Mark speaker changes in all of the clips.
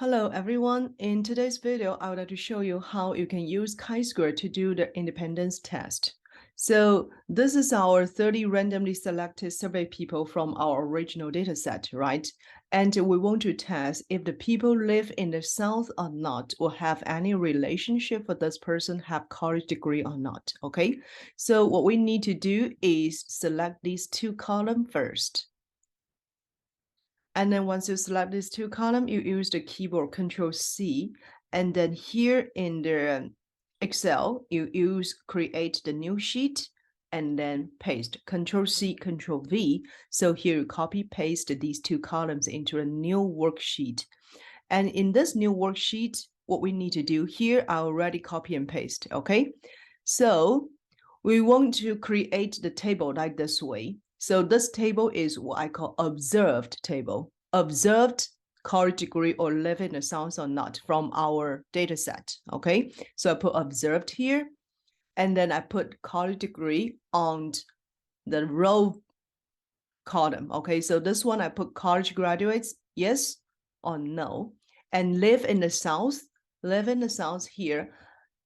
Speaker 1: Hello everyone, in today's video, I would like to show you how you can use chi-square to do the independence test. So this is our 30 randomly selected survey people from our original data set, right? And we want to test if the people live in the South or not, or have any relationship with this person, have college degree or not, okay? So what we need to do is select these two columns first. And then once you select these two columns, you use the keyboard Control-C. And then here in the Excel, you use create the new sheet and then paste Control-C, Control-V. So here you copy paste these two columns into a new worksheet. And in this new worksheet, what we need to do here, I already copy and paste, okay? So we want to create the table like this way. So this table is what I call observed table. Observed college degree or live in the South or not from our data set, okay? So I put observed here, and then I put college degree on the row column, okay? So this one I put college graduates, yes or no, and live in the South here,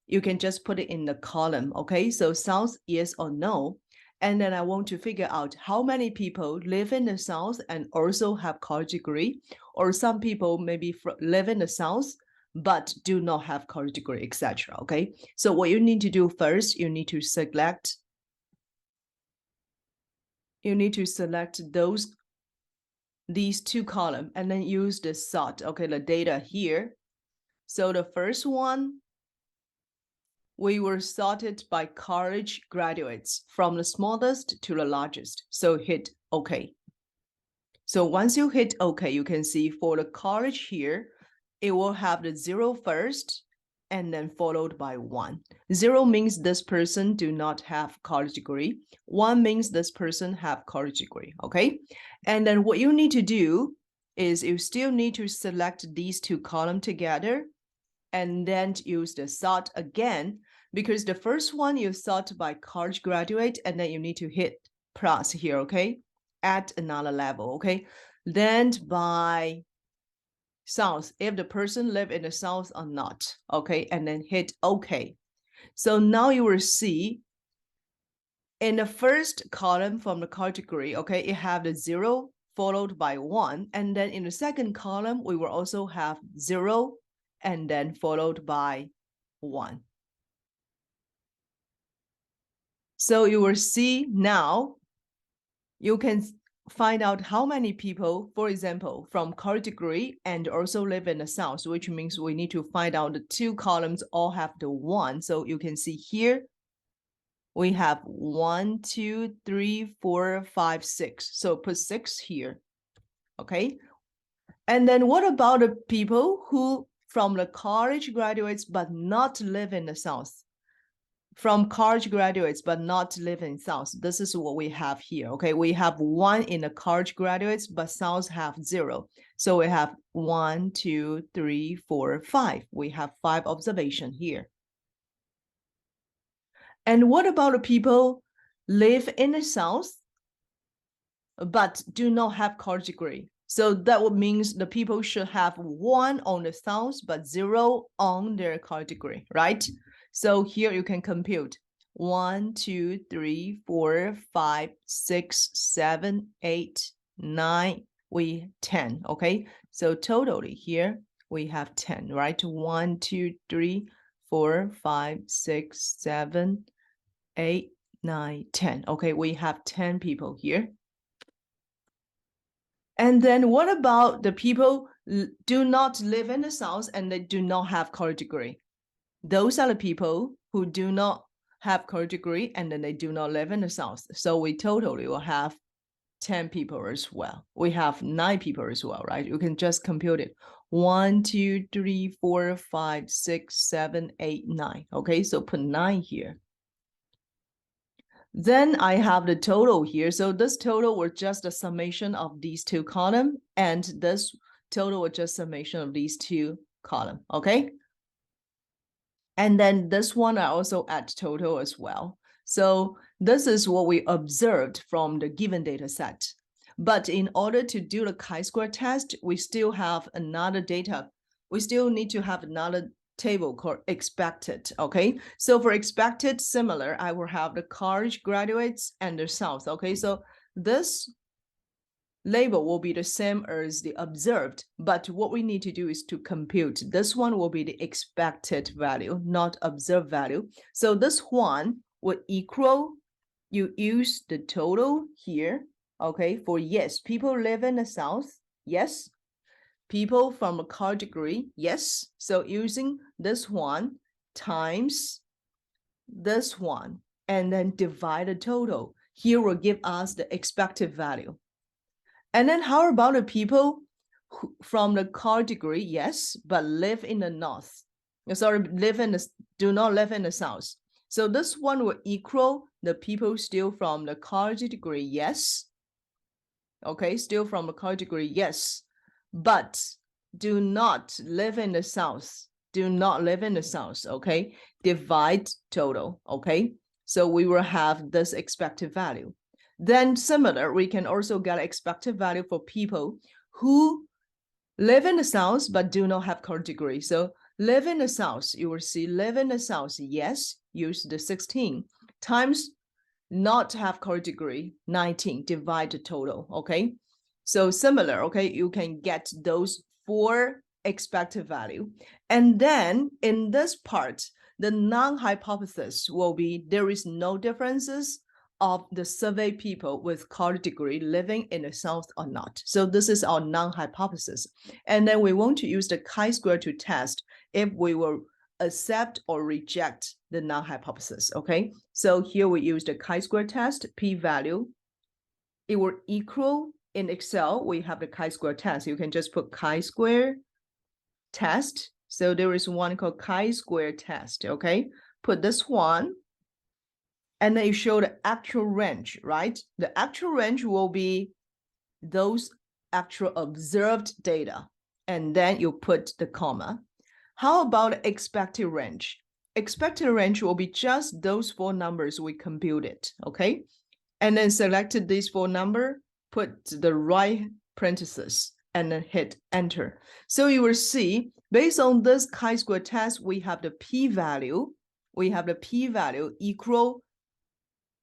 Speaker 1: you can just put it in the column, okay? So South, yes or no. And then I want to figure out how many people live in the South and also have college degree, or some people maybe live in the South but do not have college degree, etc. Okay, so what you need to do first, you need to select these two columns and then use the sort, okay, the data here. So the first one, we were sorted by college graduates from the smallest to the largest. So hit OK. So once you hit OK, you can see for the college here, it will have the 0 first and then followed by 1. 0 means this person do not have college degree. 1 means this person have college degree, okay? And then what you need to do is you still need to select these two columns together and then use the sort again, because the first one you sort by college graduate, and then you need to hit plus here, okay? At another level, okay? Then by South, if the person live in the South or not, okay? And then hit OK. So now you will see in the first column from the category, okay, it have the 0 followed by 1. And then in the second column, we will also have 0 and then followed by 1. So you will see now, you can find out how many people, for example, from college degree and also live in the South, which means we need to find out the two columns all have the 1. So you can see here, we have 1, 2, 3, 4, 5, 6. So put 6 here, okay? And then what about the people who from the college graduates but not live in the South? From college graduates but not live in South, this is what we have here, okay? We have 1 in the college graduates, but South have 0. So we have 1, 2, 3, 4, 5. We have 5 observation here. And what about the people live in the South but do not have college degree? So that would means the people should have 1 on the South but 0 on their college degree, right? So here you can compute 1, 2, 3, 4, 5, 6, 7, 8, 9, 10, okay? So totally here we have 10, right? 1, 2, 3, 4, 5, 6, 7, 8, 9, 10. Okay, we have 10 people here. And then what about the people do not live in the South and they do not have college degree? Those are the people who do not have college degree and then they do not live in the South. So we totally will have 10 people as well. We have 9 people as well, right? You can just compute it. 1, 2, 3, 4, 5, 6, 7, 8, 9. Okay, so put 9 here. Then I have the total here. So this total was just a summation of these two columns, and this total was just summation of these two columns, okay? And then this one I also add total as well. So this is what we observed from the given data set. But in order to do the chi-square test, we still have another data we still need to have another table called expected, okay? So for expected, similar, I will have the college graduates and the South, okay? So this label will be the same as the observed, but what we need to do is to compute. This one will be the expected value, not observed value. So this one will equal, you use the total here, okay? For yes, people live in the South, yes. People from a category, yes. So using this one times this one, and then divide the total. Here will give us the expected value. And then how about the people who, from the category, yes, but live in the North? Sorry, do not live in the South. So this one will equal the people still from the category, yes. Okay, still from the category, yes, but do not live in the South. Do not live in the South, okay? Divide total, okay? So we will have this expected value. Then similar, we can also get expected value for people who live in the South but do not have category. So live in the South, you will see live in the South, yes, use the 16 times not have category 19, divide the total, okay? So similar, okay, you can get those 4 expected value. And then in this part, the non-hypothesis will be there is no differences of the survey people with category living in the South or not. So this is our non-hypothesis. And then we want to use the chi-square to test if we will accept or reject the non-hypothesis, okay? So here we use the chi-square test, p-value. It will equal, in Excel, we have the chi-square test. You can just put chi-square test. So there is one called chi-square test, okay? Put this one, and then you show the actual range, right? The actual range will be those actual observed data, and then you put the comma. How about expected range? Expected range will be just those 4 numbers we computed, okay? And then selected these 4 numbers, put the right parenthesis, and then hit enter. So you will see, based on this chi-square test, we have the p-value. We have the p-value equal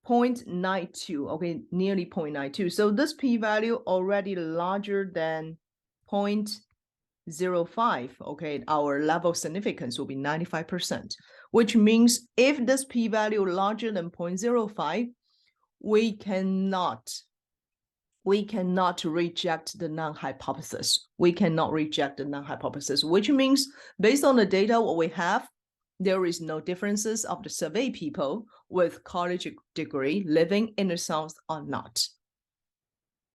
Speaker 1: 0.92, okay, nearly 0.92. So this p-value already larger than 0.05, okay, our level of significance will be 95%, which means if this p-value larger than 0.05, we cannot reject the non-hypothesis. We cannot reject the non-hypothesis, which means based on the data what we have, there is no differences of the survey people with college degree living in the South or not.